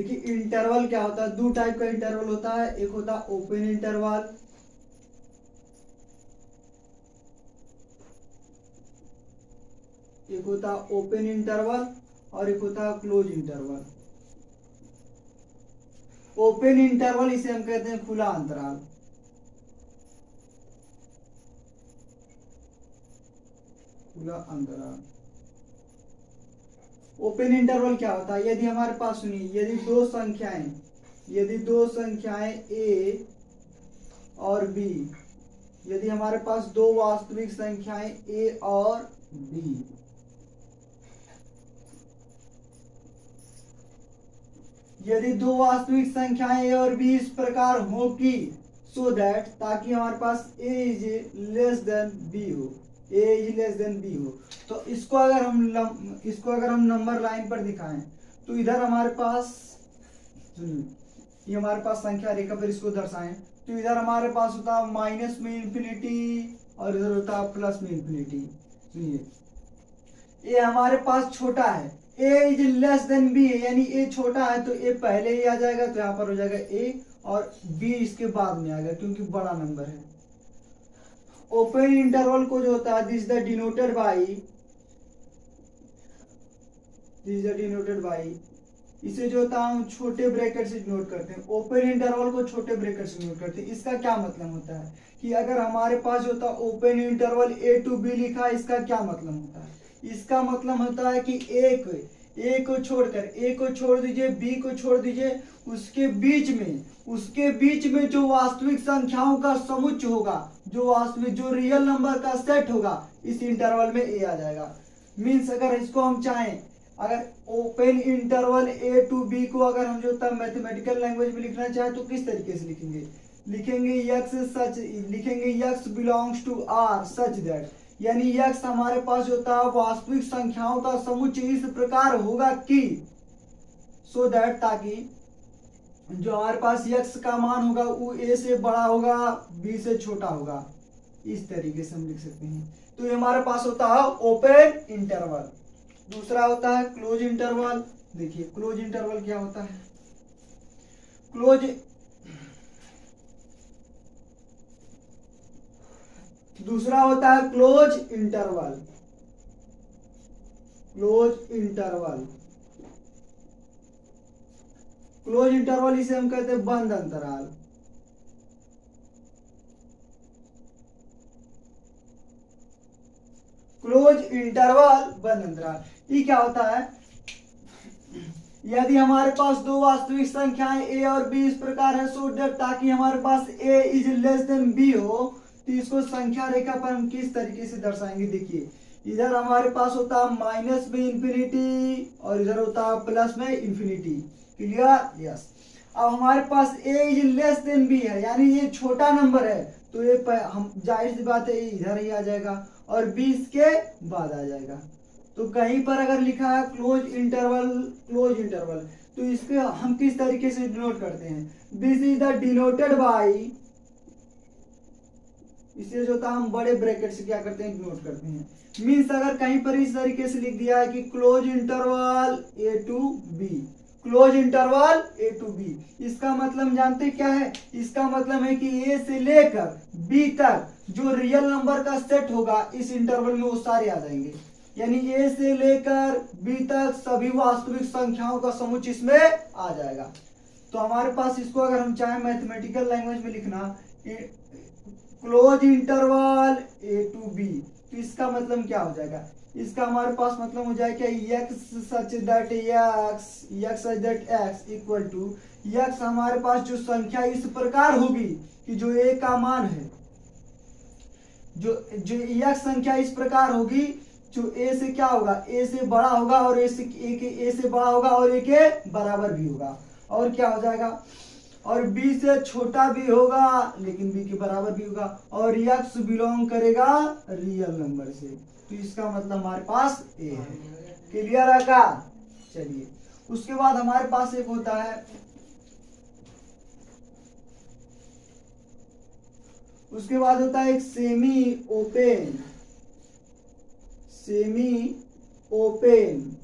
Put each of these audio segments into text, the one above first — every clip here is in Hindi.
देखिए इंटरवल क्या होता है, दो टाइप का इंटरवल होता है, एक होता है ओपन इंटरवल, एक होता है ओपन इंटरवल और एक होता है क्लोज इंटरवल। ओपन इंटरवल इसे हम कहते हैं खुला अंतराल, खुला अंतराल। ओपन इंटरवल क्या होता है, यदि हमारे पास सुनिए, यदि दो संख्याएं a और b, यदि हमारे पास दो वास्तविक संख्याएं a और b, यदि दो वास्तविक संख्याएं a और b इस प्रकार हो कि सो दैट, ताकि हमारे पास a is less than b हो, a is less than b हो, तो इसको अगर हम नंबर लाइन पर दिखाएं तो इधर हमारे पास, ये हमारे पास संख्या रेखा पर इसको दर्शाएं तो इधर हमारे पास होता है माइनस में इंफिनिटी और इधर होता है प्लस में इंफिनिटी। सुनिए, ए हमारे पास छोटा है, ए इज लेस देन बी है, यानी ए छोटा है तो ए पहले ही आ जाएगा, तो यहाँ पर हो जाएगा ए और बी इसके बाद में आएगा क्योंकि बड़ा नंबर है। ओपन इंटरवल को जो होता है दिस द डिनोटेड बाई, इसे जो होता है हम छोटे ब्रैकेट से डिनोट करते हैं, ओपन इंटरवल को छोटे ब्रैकेट से डिनोट करते हैं। इसका क्या मतलब होता है कि अगर हमारे पास जो होता है open interval a to b लिखा है, इसका क्या मतलब होता है, इसका मतलब होता है कि a को छोड़ दीजिए, b को छोड़ दीजिए, उसके बीच में जो वास्तविक संख्याओं का समुच्चय होगा, जो रियल नंबर का सेट होगा, इस इंटरवल में a आ जाएगा। मीन्स अगर इसको हम चाहें, अगर open interval a to b को अगर हम जो है मैथमेटिकल लैंग्वेज में लिखना चाहे तो किस तरीके से लिखेंगे x belongs to r such that, यानी x हमारे पास जो होता है वास्तविक संख्याओं का समुच्चय इस प्रकार होगा कि सो दैट, ताकि जो हमारे पास x का मान होगा वो a से बड़ा होगा, b से छोटा होगा, इस तरीके से हम लिख सकते हैं। तो ये हमारे पास होता है ओपन इंटरवल। दूसरा होता है क्लोज इंटरवल। देखिए क्लोज इंटरवल क्या होता है, दूसरा होता है क्लोज इंटरवल। क्लोज इंटरवल इसे हम कहते हैं बंद अंतराल। क्लोज इंटरवल बंद अंतराल, ये क्या होता है, यदि हमारे पास दो वास्तविक संख्याएं a और b इस प्रकार है सो दैट, ताकि हमारे पास a is less than b हो, तो इसको संख्या रेखा पर हम किस तरीके से दर्शाएंगे। देखिए इधर हमारे पास होता है माइनस में इंफिनिटी और इधर होता है प्लस में इंफिनिटी। क्लियर? यस। अब हमारे पास a is less than b है, यानी ये छोटा नंबर है, तो ये हम जाहिर सी बात है इधर ही आ जाएगा और b इसके बाद आ जाएगा। तो कहीं पर अगर लिखा है क्लोज इंटरवल तो इसके हम किस तरीके से डिनोट करते हैं, this is the denoted by, इसे जो था हम बड़े ब्रैकेट से क्या करते हैं डिनोट करते हैं। मीन्स अगर कहीं पर इस तरीके से लिख दिया है कि close interval a to b, इसका मतलब जानते क्या है, इसका मतलब है कि a से लेकर b तक जो रियल नंबर का सेट होगा इस इंटरवल में वो सारे आ जाएंगे, यानी a से लेकर b तक सभी वास्तविक संख्याओं का समुच्चय इसमें आ जाएगा। तो हमारे पास इसको अगर हम चाहें मैथमेटिकल लैंग्वेज में लिखना close interval a to b, तो इसका मतलब क्या हो जाएगा, इसका हमारे पास मतलब हो जाएगा x such that x equal to x, हमारे पास जो संख्या इस प्रकार होगी कि जो a का मान है, जो x संख्या इस प्रकार होगी जो a से क्या होगा, a से बड़ा होगा और a से बड़ा होगा और a के बराबर भी होगा, और क्या हो जाएगा, और b से छोटा भी होगा लेकिन b के बराबर भी होगा, और x बिलोंग करेगा रियल नंबर से, तो इसका मतलब हमारे पास a है। क्लियर है का? चलिए उसके बाद हमारे पास एक होता है, उसके बाद होता है एक semi open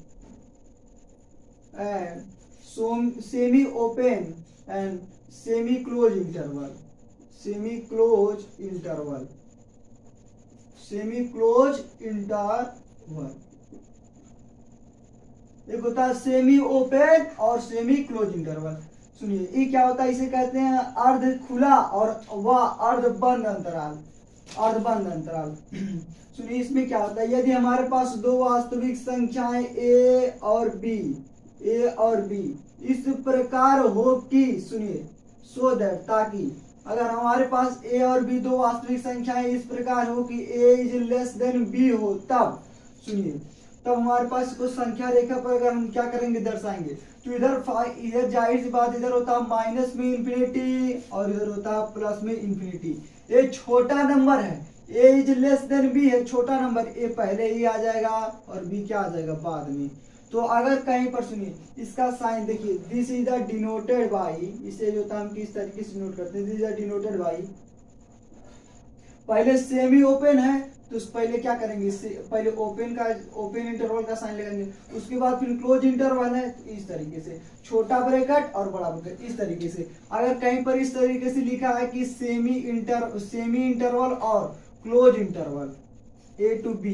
and semi open and semi close interval, semi close interval, semi close interval. एक होता है सेमी ओपन और सेमी क्लोज इंटरवल। सुनिए ये क्या होता है, इसे कहते हैं अर्ध खुला और वह अर्ध बंद अंतराल, अर्ध बंद अंतराल। सुनिए इसमें क्या होता है, यदि हमारे पास दो वास्तविक संख्याएं a और b इस प्रकार हो कि, सुनिए सो दैट, ताकि अगर हमारे पास a और b दो वास्तविक संख्याएं इस प्रकार हो कि a is less than b हो, तब सुनिए तब हमारे पास कुछ संख्या रेखा पर अगर हम क्या करेंगे, दर्शाएंगे, तो इधर जाहिर सी बात इधर होता है माइनस में इंफिनिटी और इधर होता है प्लस में इंफिनिटी। ये छोटा नंबर है, a is less than b है, छोटा नंबर, a पहले ही आ जाएगा और b क्या आ जाएगा बाद में। तो अगर कहीं पर सुनिए इसका साइन देखिए, this is the denoted by, इसे जो हम किस तरीके से नोट करते हैं, this is the denoted by, पहले सेमी ओपन है तो पहले क्या करेंगे, पहले ओपन इंटरवल का साइन लगाएंगे, उसके बाद फिर क्लोज इंटरवल है तो इस तरीके से, छोटा ब्रैकेट और बड़ा ब्रैकेट इस तरीके से। अगर कहीं पर इस तरीके से लिखा है कि सेमी इंटरवल और close interval a to b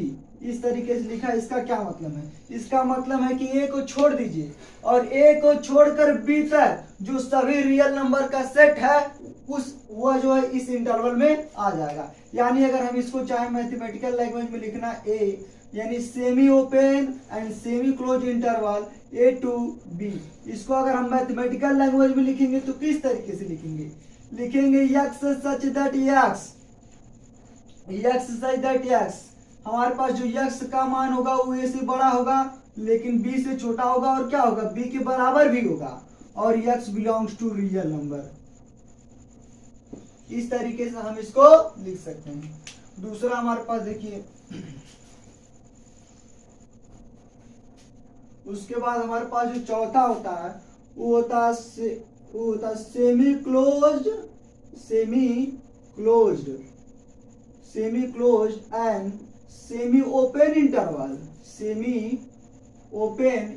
इस तरीके से लिखा है, इसका क्या मतलब है, इसका मतलब है कि a को छोड़ दीजिए और a को छोड़कर b तक जो सभी रियल नंबर का सेट है वह जो है इस इंटरवल में आ जाएगा। यानी अगर हम इसको चाहे मैथमेटिकल लैंग्वेज में लिखना a यानी semi open and semi close interval a to b, इसको अगर हम मैथमेटिकल लैंग्वेज में लिखेंगे तो किस तरीके से लिखेंगे x सच दैट x, हमारे पास जो x का मान होगा वो a से बड़ा होगा लेकिन b से छोटा होगा और क्या होगा, b के बराबर भी होगा और x belongs to real number. इस तरीके से हम इसको लिख सकते हैं। दूसरा हमारे पास देखिए, उसके बाद हमारे पास जो चौथा होता है वो होता है semi closed end semi open interval, semi open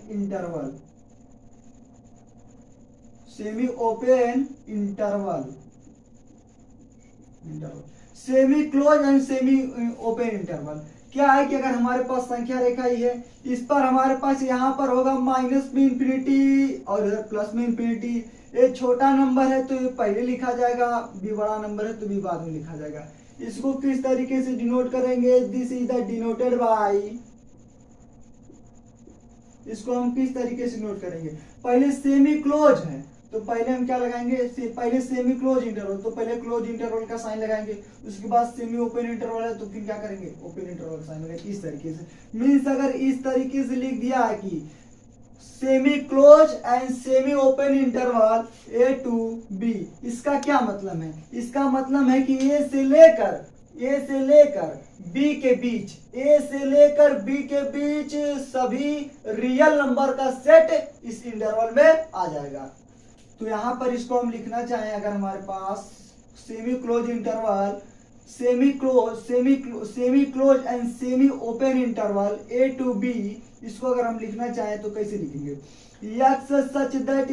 semi close and semi open interval. क्या है कि अगर हमारे पास संख्या रेखा ही है, इस पर हमारे पास यहाँ पर होगा माइनस में इंफिनिटी और इधर प्लस में इंफिनिटी। ये छोटा नंबर है तो ये पहले लिखा जाएगा, बी बड़ा नंबर है तो बी बाद में लिखा जाएगा। इसको किस तरीके से डिनोट करेंगे, this is the denoted by, इसको हम किस तरीके से नोट करेंगे, पहले सेमी क्लोज है तो पहले हम क्या लगाएंगे, पहले सेमी क्लोज इंटरवल तो पहले क्लोज इंटरवल का साइन लगाएंगे, उसके बाद सेमी ओपन इंटरवल है तो फिर क्या करेंगे, ओपन इंटरवल का साइन लगाएंगे। इस तरीके से मीन्स अगर इस तरीके से लिख दिया है कि semi close and semi open interval a to b, इसका क्या मतलब है, इसका मतलब है कि a से लेकर b के बीच, a से लेकर b के बीच सभी रियल नंबर का सेट इस इंटरवल में आ जाएगा। तो यहाँ पर इसको हम लिखना चाहें, अगर हमारे पास semi close interval, semi close and semi open interval a to b, इसको अगर हम लिखना चाहें तो कैसे लिखेंगे, x सच दैट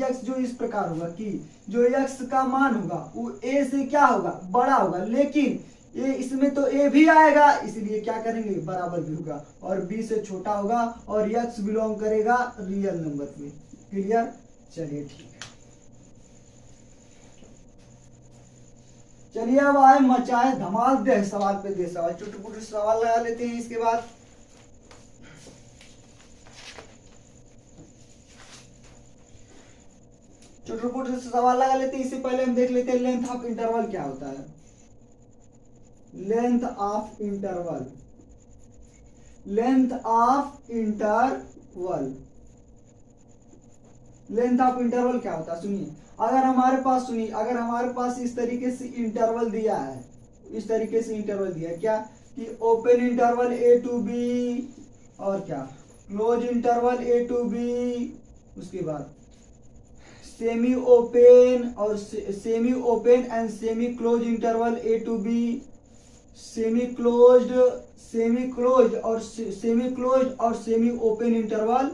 x जो इस प्रकार होगा कि जो x का मान होगा वो a से क्या होगा, बड़ा होगा, लेकिन ये इसमें तो a भी आएगा इसलिए क्या करेंगे, बराबर भी होगा और b से छोटा होगा और x बिलोंग करेगा रियल नंबर में। क्लियर, चलिए ठीक है। चलिए अब आए मचाए धमाल दे सवाल पे दे सवाल, छोटे सवाल लगा लेते हैं। इसके बाद छोटे से सवाल लगा लेते हैं। इससे पहले हम देख लेते हैं लेंथ ऑफ इंटरवल क्या होता है। लेंथ ऑफ इंटरवल क्या होता है, सुनिए अगर हमारे पास इस तरीके से इंटरवल दिया है, क्या कि open interval a to b और क्या close interval a to b, उसके बाद semi open and semi close interval a to b, semi close और semi open interval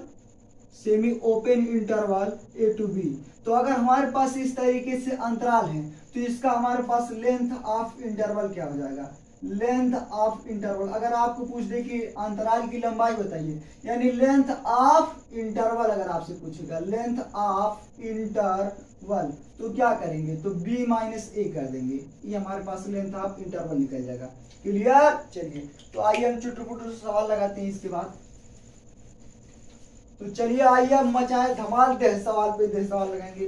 semi open interval a to b. तो अगर हमारे पास इस तरीके से अंतराल है तो इसका हमारे पास लेंथ ऑफ इंटरवल क्या हो जाएगा, लेंथ ऑफ इंटरवल। अगर आपको पूछ दे कि अंतराल की लंबाई बताइए, यानी लेंथ ऑफ इंटरवल, अगर आपसे पूछेगा लेंथ ऑफ इंटरवल, तो क्या करेंगे, तो b माइनस ए कर देंगे, ये हमारे पास लेंथ ऑफ इंटरवल निकल जाएगा। क्लियर। चलिए तो आइए हम चुटपुट सवाल लगाते हैं इसके बाद। तो चलिए आइए अब मचाए धमाल, देह सवाल पे देह सवाल लगाएंगे।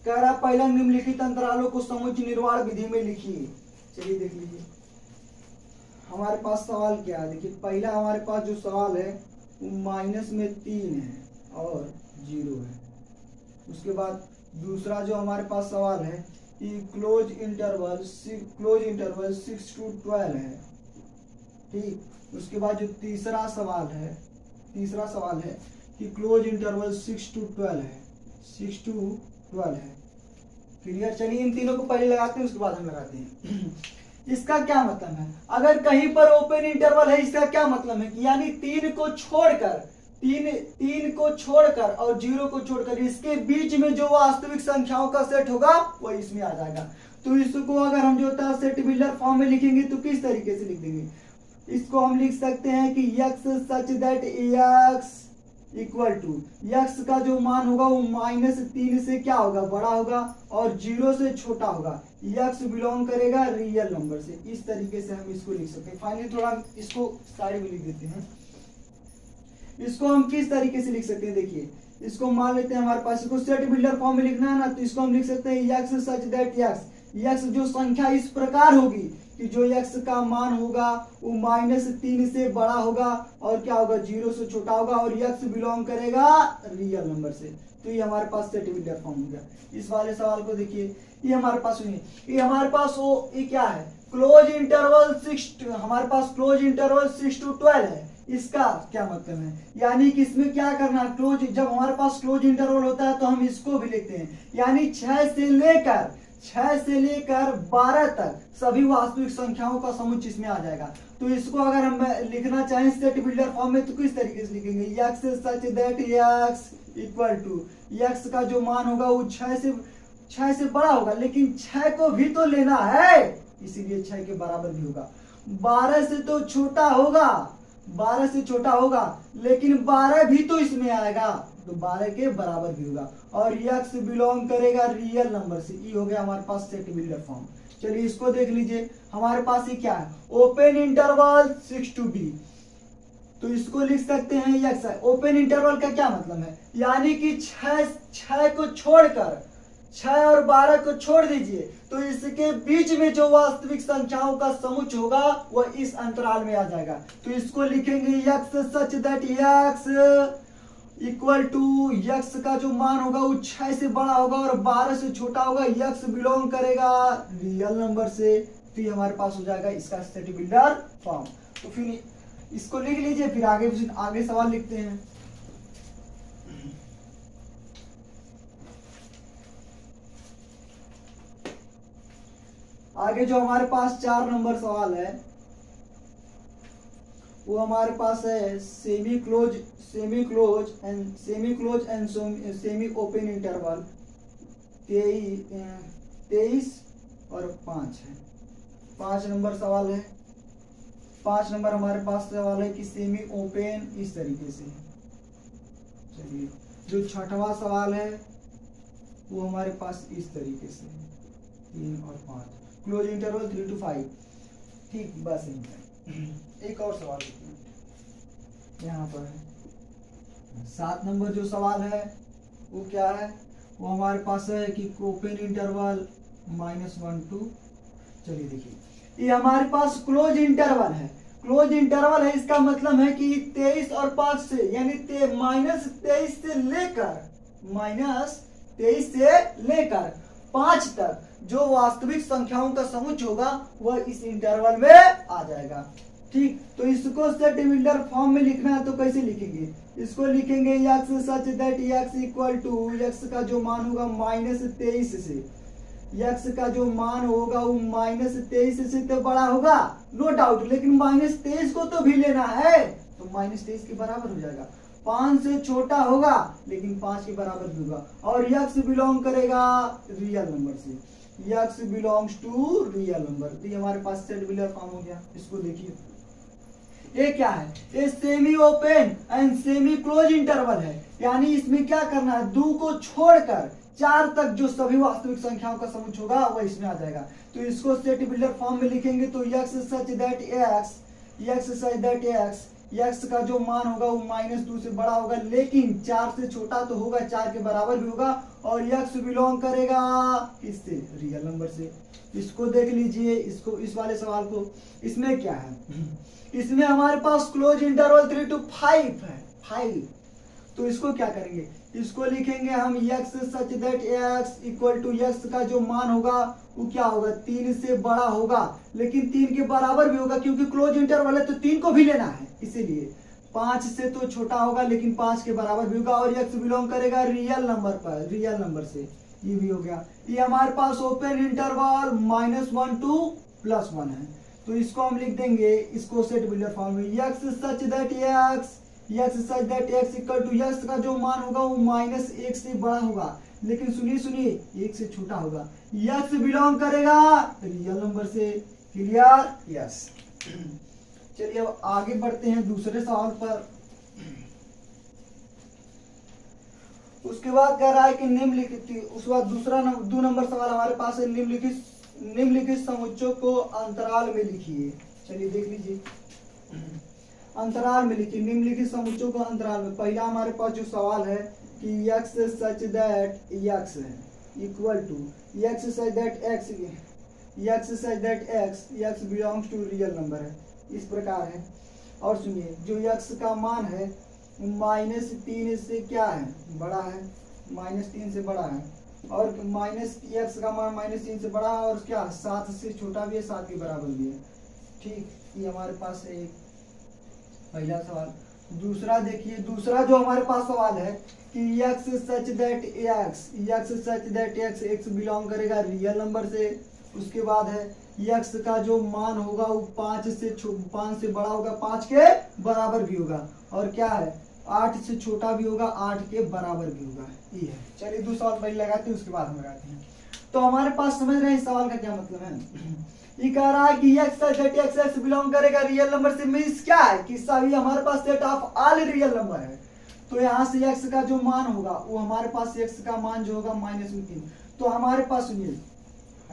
कह रहा पहला निम्नलिखित अंतरालों को समुच्चय निर्वाण विधि में लिखिए। चलिए देख लीजिए हमारे पास सवाल क्या है। देखिए पहला हमारे पास जो सवाल है वो माइनस में 3 है और 0 है। उसके बाद दूसरा जो हमारे पास सवाल है कि क्लोज इंटरवल 6 to 12 है। ठीक। उसके बाद जो तीसरा सवाल है कि क्लोज इंटरवल 6 to 12 है, 6 to 12 है। क्लियर। चलिए इन तीनों को पहले लगाते हैं, उसके बाद हम लगाते हैं। इसका क्या मतलब है, अगर कहीं पर ओपन इंटरवल है इसका क्या मतलब है कि यानी 3 को छोड़कर और 0 को छोड़कर इसके बीच में जो वास्तविक संख्याओं का सेट होगा वो इसमें आ जाएगा। तो इसको अगर हम जो होता है सेट बिल्डर फॉर्म में लिखेंगे तो किस तरीके से लिख देंगे, इसको हम लिख सकते हैं कि x such that x equal to x का जो मान होगा वो -3 से क्या होगा, बड़ा होगा और 0 से छोटा होगा। x बिलोंग करेगा रियल नंबर से। इस तरीके से हम इसको लिख सकते हैं। फाइनली थोड़ा इसको साइड में लिख देते हैं। इसको हम किस तरीके से लिख सकते हैं, देखिए इसको मान लेते हैं हमारे पास, इसको सेट बिल्डर फॉर्म में लिखना है ना, तो इसको हम लिख सकते हैं x सच दैट x जो संख्या इस प्रकार होगी कि जो x का मान होगा वो -3 से बड़ा होगा और क्या होगा, 0 से छोटा होगा और x बिलोंग करेगा रियल नंबर से। तो ये हमारे पास सेट बिल्डर फॉर्म हो गया। इस वाले सवाल को देखिए, ये हमारे पास सुनिए, ये हमारे पास वो ये क्या है, क्लोज इंटरवल 6 to 12 है। इसका क्या मतलब है, यानी कि इसमें क्या करना, क्लोज, जब हमारे पास क्लोज इंटरवल होता है तो हम इसको भी लिखते हैं, यानी 6 से लेकर 12 तक सभी वास्तविक संख्याओं का समुच्चय इसमें आ जाएगा। तो इसको अगर हम लिखना चाहें सेट बिल्डर फॉर्म में तो किस तरीके से लिखेंगे, x such that x equal to x का जो मान होगा वो 6 से बड़ा होगा, लेकिन 6 को भी तो लेना है, इसीलिए 6 के बराबर भी होगा। 12 से तो छोटा होगा, लेकिन 12 भी तो इसमें आएगा, तो 12 के बराबर भी होगा और x बिलोंग करेगा रियल नंबर से। ये हो गया हमारे पास सेट बिल्डर फॉर्म। चलिए इसको देख लीजिए, हमारे पास ये क्या है, ओपन इंटरवल 6 to b, तो इसको लिख सकते हैं x। ओपन इंटरवल का क्या मतलब है, यानी कि 6 को छोड़कर 6 और 12 को छोड़ दीजिए तो इसके बीच में जो वास्तविक संख्याओं का समुच्चय होगा वह इस अंतराल में आ जाएगा। तो इसको लिखेंगे x such that x equal to x का जो मान होगा वो 6 से बड़ा होगा और 12 से छोटा होगा, x बिलोंग करेगा रियल नंबर से। तो ये हमारे पास हो जाएगा इसका सेट बिल्डर फॉर्म। तो फिर इसको लिख लीजिए, फिर आगे सवाल लिखते हैं। आगे जो हमारे पास 4 नंबर सवाल है वो हमारे पास है semi close and semi open interval 23 और 5 है। 5 नंबर सवाल है। 5 नंबर हमारे पास सवाल है कि सेमी ओपन इस तरीके से। चलिए जो छठवां सवाल है वो हमारे पास इस तरीके से 3 और 5, क्लोज इंटरवल 3 to 5। ठीक, बस एक और सवाल यहाँ पर है। 7 नंबर जो सवाल है वो क्या है, वो हमारे पास है कि ओपन इंटरवल -1 to, चलिए देखिए ये हमारे पास क्लोज इंटरवल है। इसका मतलब है कि 23 और 5 से, यानी -23 से लेकर 5 तक जो वास्तविक संख्याओं का समुच्चय होगा वह इस इंटरवल में आ जाएगा। ठीक, तो इसको सेट बिल्डर फॉर्म में लिखना है तो कैसे लिखेंगे, इसको लिखेंगे x such that x equal to x का जो मान होगा -23 से, x का जो मान होगा वो -23 से तो बड़ा होगा नो डाउट, लेकिन -23 को तो भी लेना है, तो -23 के बराबर हो जाएगा। 5 से छोटा होगा लेकिन 5 के बराबर भी होगा, और यक्स बिलोंग करेगा रियल नंबर से, x belongs to real number. तो ये हमारे पास सेट बिलर फॉर्म हो गया। इसको देखिए, ये क्या है, ये semi open and semi close interval है, यानी इसमें क्या करना है, 2 को छोड़कर 4 तक जो सभी वास्तविक संख्याओं का समुच्चय होगा वह इसमें आ जाएगा। तो इसको सेट बिल्डर फॉर्म में लिखेंगे तो यक्स सच दैट एक्स का जो मान होगा वो -2 से बड़ा होगा लेकिन 4 से छोटा तो होगा, 4 के बराबर भी होगा, और यक्स बिलोंग करेगा किससे, रियल नंबर से। इसको देख लीजिए, इसको इस वाले सवाल को, इसमें क्या है, इसमें हमारे पास क्लोज इंटरवल 3 to 5 है, 5। तो इसको क्या करेंगे, इसको लिखेंगे हम x such that x equal to x का जो मान होगा वो क्या होगा, 3 से बड़ा होगा लेकिन 3 के बराबर भी होगा, क्योंकि क्लोज इंटरवल है तो 3 को भी लेना है, इसीलिए 5 से तो छोटा होगा लेकिन 5 के बराबर भी होगा, और यक्स बिलोंग करेगा रियल नंबर पर, रियल नंबर से। ये भी हो गया। ये हमारे पास ओपन इंटरवल -1 to +1 है, तो इसको हम लिख देंगे, इसको सेट बिल्डर फॉर्म में, x such that x equal to x का जो मान होगा वो -1 से बड़ा होगा लेकिन सुनिए 1 से छोटा होगा, यक्स बिलोंग करेगा रियल नंबर से। Clear, yes. चलिए अब आगे बढ़ते हैं दूसरे सवाल पर। उसके बाद कह रहा है कि निम्नलिखित, उसके बाद दूसरा 2 नंबर सवाल हमारे पास है, निम्नलिखित समुच्चयों को अंतराल में लिखिए। चलिए देख लीजिए, अंतराल में लिखिए, निम्नलिखित समुच्चयों को अंतराल में। पहला हमारे पास जो सवाल है कि यक्स सच दैट यक्स है equal to x such that x belongs to real number है, इस प्रकार है। और सुनिए, जो यक्स का मान है -3 से क्या है, बड़ा है, -3 से बड़ा है, और यक्स का मान -3 से बड़ा है, और क्या 7 से छोटा भी है, 7 के बराबर भी है। ठीक, ये हमारे पास है एक पहला सवाल। दूसरा देखिए, दूसरा जो हमारे पास सवाल है कि x such that x belong करेगा रियल नंबर से। उसके बाद है यक्स का जो मान होगा वो 5 से बड़ा होगा, 5 के बराबर भी होगा, और क्या है 8 से छोटा भी होगा, 8 के बराबर भी होगा। ये है। चलिए 2 सवाल पहले लगाते हैं, उसके बाद हम लगाते हैं। तो हमारे पास समझ रहे हैं इस सवाल का क्या मतलब है। ये कह रहा है कि x such that x belong करेगा रियल नंबर से, मींस क्या है कि सभी हमारे पास set of all real number है। तो यहाँ से यक्स का जो मान होगा वो हमारे पास यक्स का मान जो होगा -3, तो हमारे पास सुनिए,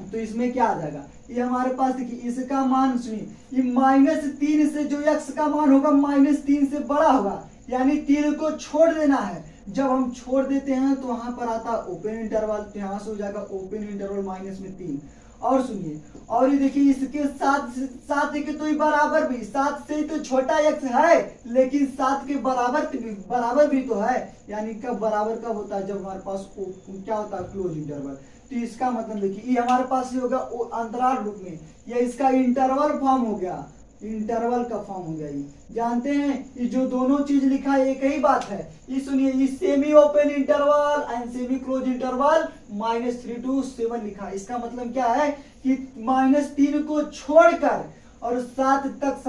तो इसमें क्या आ जाएगा, ये हमारे पास देखिए इसका मान सुनिए, ये -3 से जो यक्स का मान होगा -3 से बड़ा होगा, यानी 3 को छोड़ देना है। जब हम छोड़ देते हैं तो वहां पर आता है ओपन इंटरवल, तो यहाँ से हो जाएगा ओपन इंटरवल -3। और सुनिए, और ये देखिए इसके साथ देखिए तो ये बराबर भी, 7 से तो छोटा एक्स है लेकिन 7 के बराबर भी तो है, यानी कब बराबर कब होता है, जब हमारे पास क्या होता है, क्लोज इंटरवल। तो इसका मतलब देखिए ये हमारे पास ये होगा अंतराल रूप में, या इसका इंटरवल फॉर्म हो गया, इंटरवल का फॉर्म हो गया। ये जानते हैं, ये जो दोनों चीज लिखा है एक ही बात है। ये सुनिए, ये semi open interval and semi close interval -3 to 7 लिखा है। इसका मतलब क्या है कि -3 को छोड़कर और 7 तक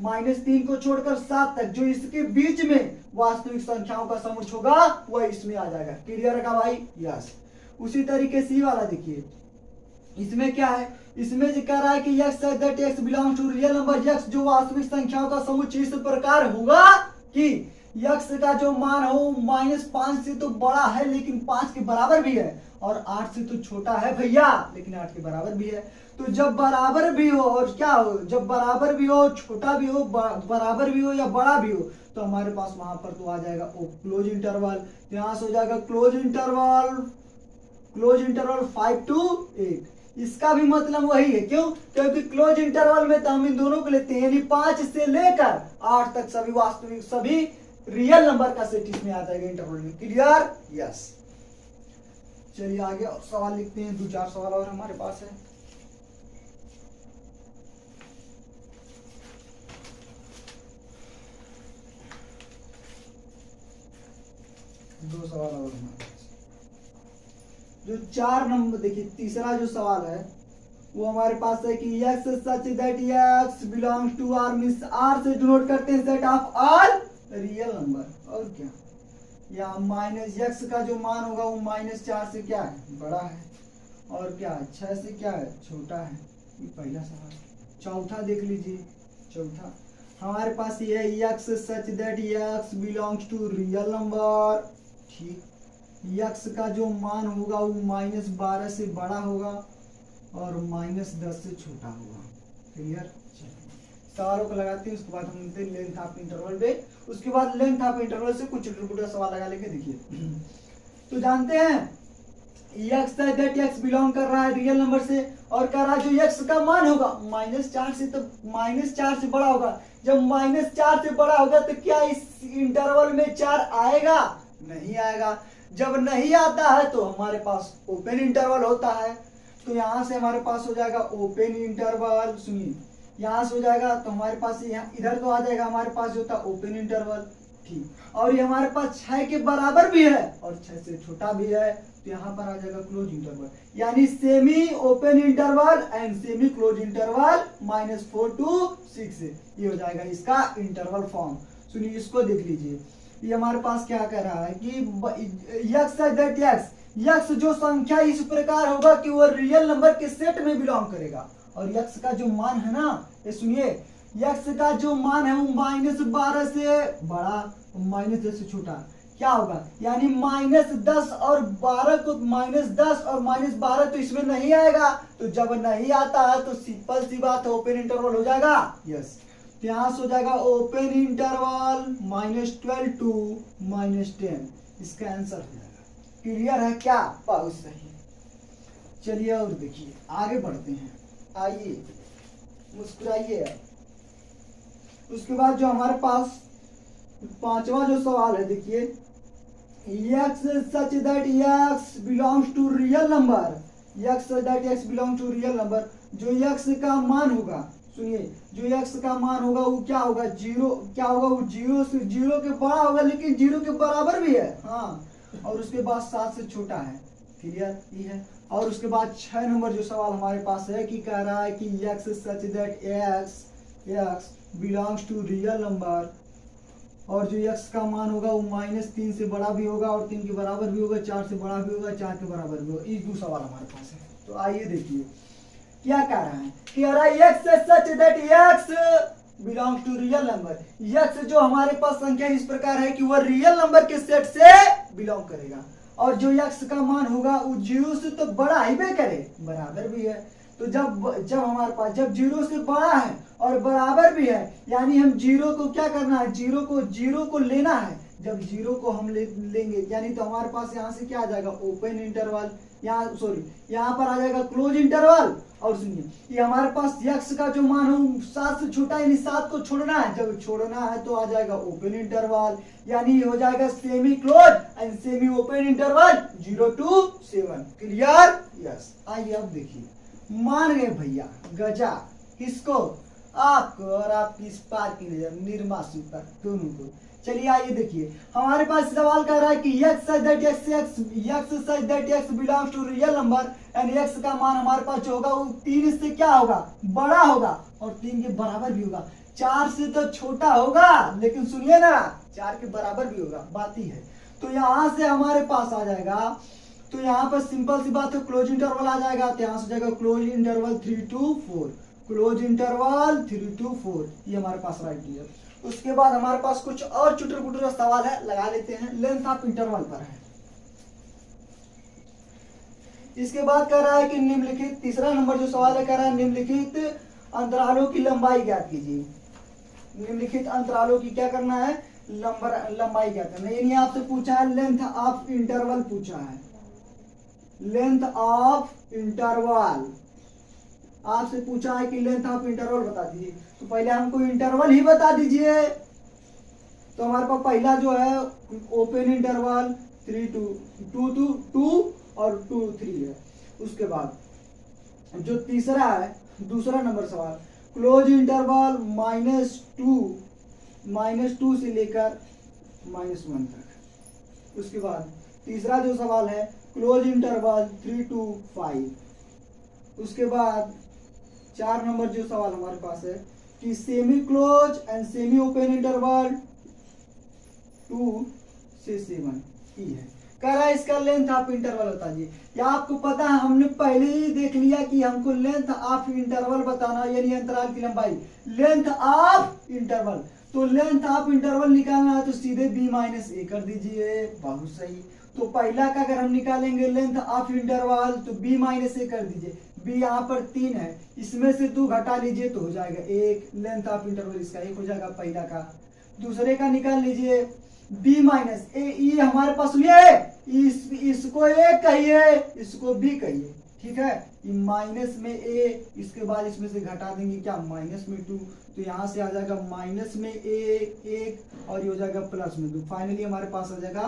-3 को छोड़कर 7 तक जो इसके बीच में वास्तविक संख्याओं का समुच्चय होगा वह इसमें आ जाएगा। क्लियर है भाई, यस। उसी तरीके से वाला देखिए, इसमें क्या है, इसमें जो कह रहा है कि x such that x belongs to real number, x जो वास्तविक संख्याओं का समुच्चय इस प्रकार होगा कि यक्स का जो मान हो -5 से तो बड़ा है लेकिन 5 के बराबर भी है, और 8 से तो छोटा है भैया लेकिन 8 के बराबर भी है। तो जब बराबर भी हो और क्या हो, जब बराबर भी हो, छोटा भी हो, बराबर भी हो या बड़ा भी हो, तो हमारे पास वहां पर तो आ जाएगा क्लोज इंटरवल। यहाँ से हो जाएगा क्लोज इंटरवल 5 to 8। इसका भी मतलब वही है, क्यों, क्योंकि क्लोज इंटरवल में तो हम इन दोनों को लेते हैं, यानी 5 से लेकर 8 तक सभी वास्तविक सभी रियल नंबर का सेट इसमें आ जाएगा इंटरवल में। Clear, yes. चलिए आगे सवाल लिखते हैं, 2-4 सवाल और हमारे पास है। दो सवाल और हमारे पास। जो 4 नंबर देखिए, तीसरा जो सवाल है वो हमारे पास है कि x such that x belongs to r, means r से डिनोट करते हैं set of all real number और क्या, या माइनस x का जो मान होगा वो -4 से क्या है, बड़ा है, और क्या 6 से क्या है, छोटा है। ये पहला सवाल। चौथा देख लीजिए, चौथा हमारे पास ये है x such that x belongs to real number. ठीक, x का जो मान होगा वो -12 से बड़ा होगा और -10 से छोटा होगा। क्लियर। सवालों को लगाते हैं, उसके बाद हम लेंथ ऑफ इंटरवल पे, उसके बाद लेंथ ऑफ इंटरवल से कुछ सवाल लगा लेंगे। देखिए तो जानते हैं x दैट x बिलोंग कर रहा है रियल नंबर से, और कह रहा है जो x का मान होगा -4 से, तो -4 से बड़ा होगा। जब -4 से बड़ा होगा तो क्या इस इंटरवल में 4 आएगा, नहीं आएगा। जब नहीं आता है तो हमारे पास ओपन इंटरवल होता है। तो यहां से हमारे पास हो जाएगा ओपन इंटरवल। सुनिए, यहां से हो जाएगा तो हमारे पास यहाँ इधर तो आ जाएगा, हमारे पास जो था ओपन इंटरवल। ठीक, और ये हमारे पास 6 के बराबर भी है और 6 से छोटा भी है, तो यहाँ पर आ जाएगा क्लोज इंटरवल, यानी semi open interval and semi close interval -4 to 6। ये हो जाएगा इसका इंटरवल फॉर्म। सुनिए, इसको देख लीजिए, ये हमारे पास क्या कह रहा है कि x जो संख्या इस प्रकार होगा कि वो रियल नंबर के सेट में बिलोंग करेगा, और x का जो मान है ना, ये सुनिए, x का जो मान है वो -12 से बड़ा, -10 से छोटा क्या होगा, यानी -10 और 12 को, -10 और -12 तो इसमें नहीं आएगा। तो जब नहीं आता है तो सिंपल सी बात है ओपन इंटरवल हो जाएगा। यस, तो यहां से हो जाएगा ओपन इंटरवल -12 to -10, इसका आंसर हो जाएगा। क्लियर है क्या, बहुत सही। चलिए और देखिए, आगे बढ़ते हैं, आइए मुस्कुराइए। उसके बाद जो हमारे पास पांचवा जो सवाल है, देखिए, x such that x belongs to real number, x such that x belongs to real number, जो x का मान होगा, सुनिए, जो x का मान होगा वो क्या होगा, 0, क्या होगा, वो 0 के बड़ा होगा, लेकिन 0 के बराबर भी है। हाँ, और उसके बाद 7 से छोटा है। क्लियर, ये है। और उसके बाद 6 नंबर जो सवाल हमारे पास है कि कह रहा है कि x such that x belongs to real number, और जो x का मान होगा वो -3 से बड़ा भी होगा और 3 के बराबर भी होगा, 4 से बड़ा भी होगा, 4 के बराबर भी होगा। ये दो सवाल हमारे पास है। तो आइए देखिए क्या कह रहा है कि x such that x belongs to real number, x जो हमारे पास संख्या इस प्रकार है कि वह रियल नंबर के सेट से बिलोंग करेगा, और जो x का मान होगा वो 0 से तो बड़ा ही बे करे, बराबर भी है। तो जब हमारे पास जब 0 से बड़ा है और बराबर भी है, यानी हम 0 को क्या करना है, 0 को लेना है। जब 0 को हम लेंगे, यानी तो हमारे पास यहाँ से क्या आ जाएगा, ओपन इंटरवल, यहाँ सॉरी यहाँ पर आ जाएगा क्लोज इंटरवल। और सुनिए, ये हमारे पास x का जो मान हो 7 से छोटा, यानी 7 को छोड़ना है। जब छोड़ना है तो आ जाएगा ओपन इंटरवल, यानी हो जाएगा semi close and semi open interval 0 to 7। Clear. Yes, आइए अब देखिए, मान गए भैया, गजा किसको, आपको और आपकी इस पार की नजर निर्मा सुपर दोनों को। चलिए आइए देखिए, हमारे पास सवाल कर रहा है कि x such that x belongs to real number, and x का मान हमारे पास जो होगा वो 3 से क्या होगा, बड़ा होगा, और 3 के बराबर भी होगा। 4 से तो छोटा होगा, लेकिन सुनिए ना, 4 के बराबर भी होगा, बात ही है। तो यहां से हमारे पास आ जाएगा, तो यहाँ पर सिंपल सी बात है, क्लोज इंटरवल आ जाएगा। तो यहाँ से जाएगा close interval 3 to 4, close interval 3 to 4, ये हमारे पास राइट है। उसके बाद हमारे पास कुछ और चुटर पुटर सवाल है, लगा लेते हैं। लेंथ ऑफ इंटरवल पर है। इसके बाद कह रहा है कि निम्नलिखित, तीसरा नंबर जो सवाल है, कह रहा है निम्नलिखित अंतरालों की लंबाई ज्ञात कीजिए। निम्नलिखित अंतरालों की क्या करना है, लंबाई ज्ञात करना है। यानी आपसे पूछा है लेंथ ऑफ इंटरवल, पूछा है लेंथ ऑफ इंटरवल, आपसे पूछा है कि लेंथ ऑफ इंटरवल बता दीजिए। तो पहले हमको इंटरवल ही बता दीजिए। तो हमारे पास पहला जो है ओपन इंटरवल 3 to 2 और 2 3 है। उसके बाद जो तीसरा है, दूसरा नंबर सवाल, क्लोज इंटरवल -2 से लेकर -1 तक। उसके बाद तीसरा जो सवाल है क्लोज इंटरवल 3 to 5। उसके बाद 4 नंबर जो सवाल हमारे पास है कि semi close and semi open interval 2 से 7 ई है। कह रहा है इसका लेंथ ऑफ इंटरवल बता दीजिए। या आपको पता है हमने पहले ही देख लिया कि हमको लेंथ ऑफ इंटरवल बताना, यानी अंतराल की लंबाई, लेंथ ऑफ इंटरवल। तो लेंथ ऑफ इंटरवल निकालना है तो सीधे b माइनस ए कर दीजिए, बहुत सही। तो पहला का अगर हम निकालेंगे लेंथ ऑफ इंटरवल तो b माइनस ए कर दीजिए। b यहाँ पर 3 है, इसमें से 2 घटा लीजिए तो हो जाएगा 1। लेंथ ऑफ इंटरवल इसका 1 हो जाएगा पहला का। दूसरे का निकाल लीजिए b माइनस ए, ये हमारे पास सुनिए इसको a कहिए, इसको b कहिए, ठीक है। ये माइनस में a, इसके बाद इसमें से घटा देंगे क्या, माइनस में 2, तो यहाँ से आ जाएगा माइनस में a 1 और ये हो जाएगा प्लस में 2। फाइनली हमारे पास आ जाएगा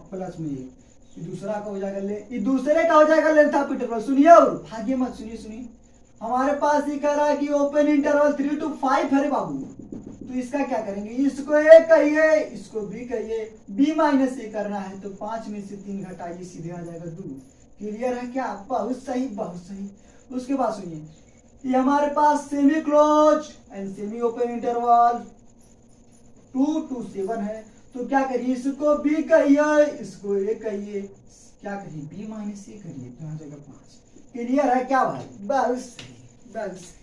प्लस में 1। दूसरा का हो जाएगा ये दूसरे का हो जाएगा लेंथ ऑफ इंटरवल। सुनिए और भाग्य मत, सुनिए हमारे पास ये कह रहा है कि ओपन इंटरवल 3 to 5 है बाबू। तो इसका क्या करेंगे, इसको a कहिए, इसको b कहिए। b माइनस ए करना है तो 5 में से 3 घटाइए, सीधे आ जाएगा 2। क्लियर है क्या, बहुत सही बहुत सही। उसके बाद सुनिए ये हमारे पास semi close and semi open interval 2 to 7 है। तो क्या करिए, इसको b कहिए, इसको a कहिए, क्या करिए b माइनस ए करिए, तो आ जाएगा 5। क्लियर है क्या भाई, बहुत सही बहुत सही।